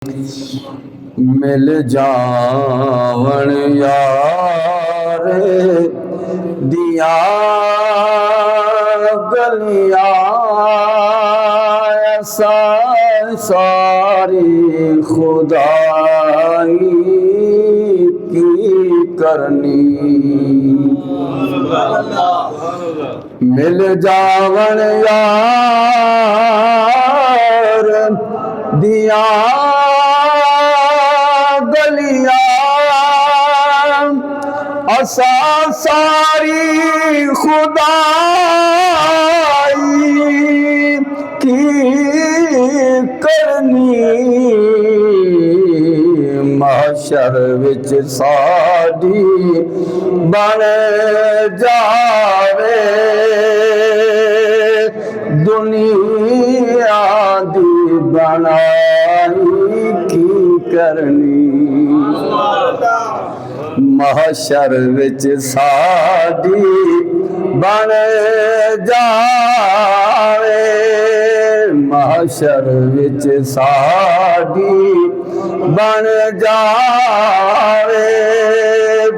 मिल जावन यार दिया गलियां ऐसा सारी खुदाई की करनी। मिल जावन यार दिया गलियां असा सारी खुदाई की करनी। महशर विच साडी बन जावे दुनिया दी बनाई की करनी। महशर विच साडी बन जावे महशर विच साडी बन जावे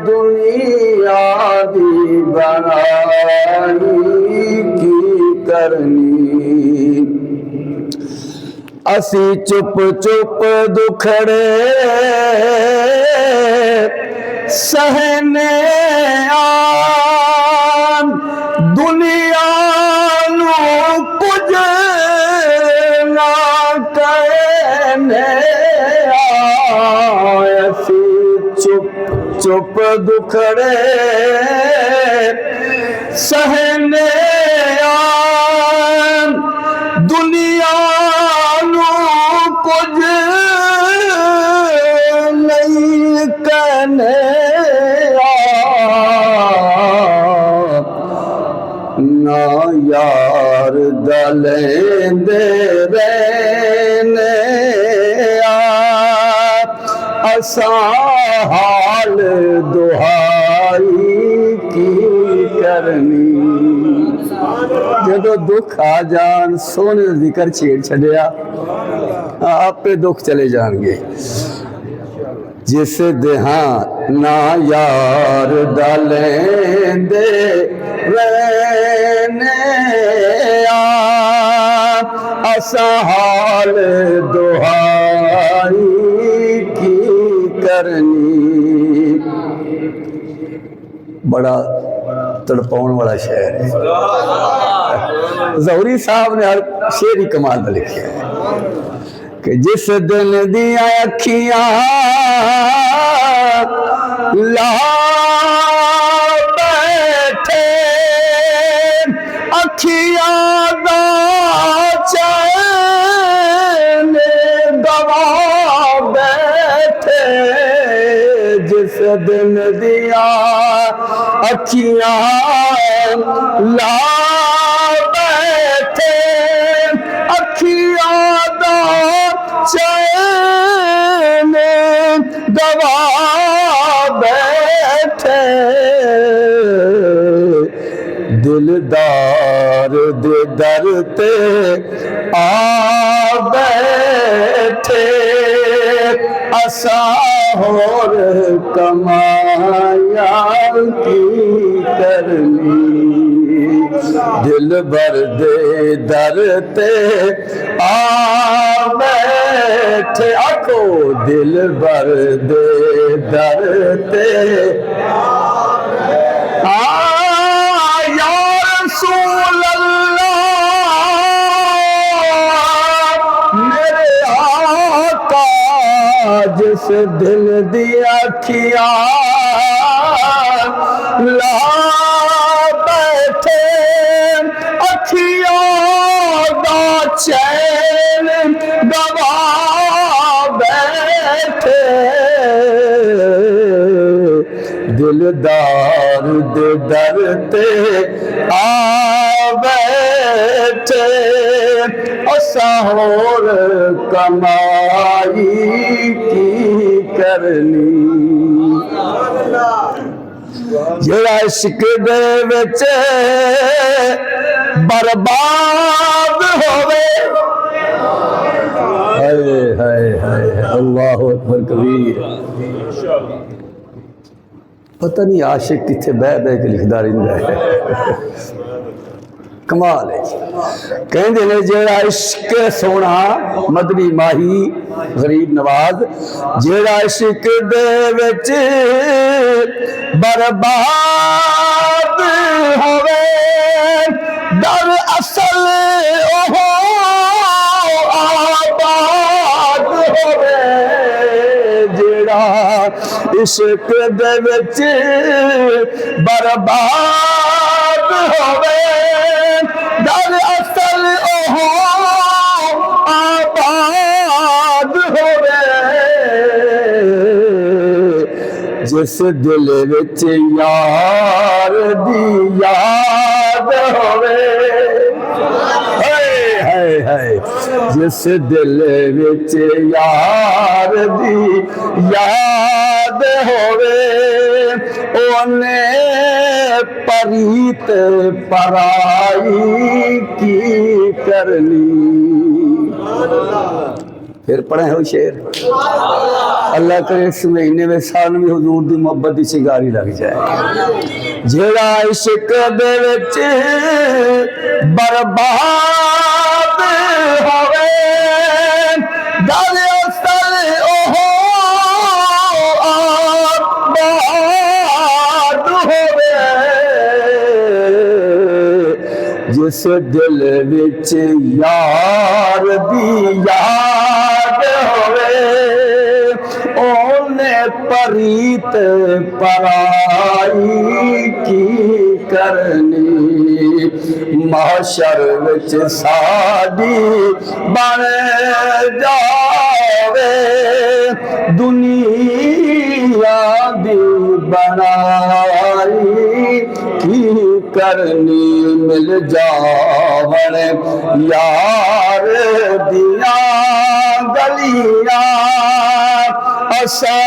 दुनिया दी बनाई की करनी। असी चुप चुप दुखड़े सहने आन दुनिया नू कुछ ना कहने असी चुप चुप दुखड़े सहने आन दुनिया नू कुछ नहीं कहने ना यार दलेंदे रहने असा हाल दुहाई की करनी। जदों दुख आ जान सोने जिक्र छेड़ छड़िया आपे दुख चले जाएंगे। जिस देहां ना यार दलेंदे रहने असा हाल दुहाई की करनी। बड़ा तड़पाउन वाला शेर है। ज़ौहरी साहब ने हर शेर ही कमाल में लिखे है कि जिस दिन दिया अखियां ला बैठे अखियां दा चैन गवा बैठे। जिस दिन दिया अखियां ला बैठे अखियां दा चैन गवा बैठे। दिलदार दे दर ते आ बैठे असा होर कमाया की करनी। दिल भर दे दर ते आ बैठे आखो दिल भर दे दर ते या रसूल अल्लाह मेरे आका जिस दिल दी अखियां ला बैठे अखियां दा चैन गवा बैठे। दिलदार दे दर ते आ बैठे असा होर कमाई की करनी। जेड़ा इश्क दे विच बर्बाद होवे हाय हाय हाय अल्लाह अकबर कबीर। पता नहीं आशिक कितने बह बह के लिखता रहा है। कमाल है। कहते ने जेड़ा इश्क सोना मदनी माही गरीब नवाज, जेड़ा इश्क दे विच बर्बाद होवे, दर असल ओहो आबाद होवे। जेड़ा इश्क दे विच बर्बाद होवे, दर असल ओहो आबाद होवे। जिस दिल विच यार दी याद होवे, जिस दिल विच यार दी याद होवे, ओने परीत पराई की करनी। फिर पढ़े हो शेर, अल्लाह करे इस महीने में साल में हुजूर दी मोहब्बत की सिगारी लग जाए। जेड़ा इश्क दे विच बर्बाद होवे, दर असल ओहो आबाद होवे। जिस दिल विच यार दी याद होवे, ओने परीत पराई की करनी। महशर विच साडी बन जावे, दुनिया दी बनाई की करनी। मिल जावन यार दिया गलियां, असा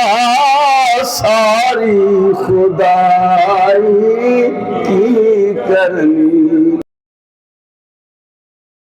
सारी खुदा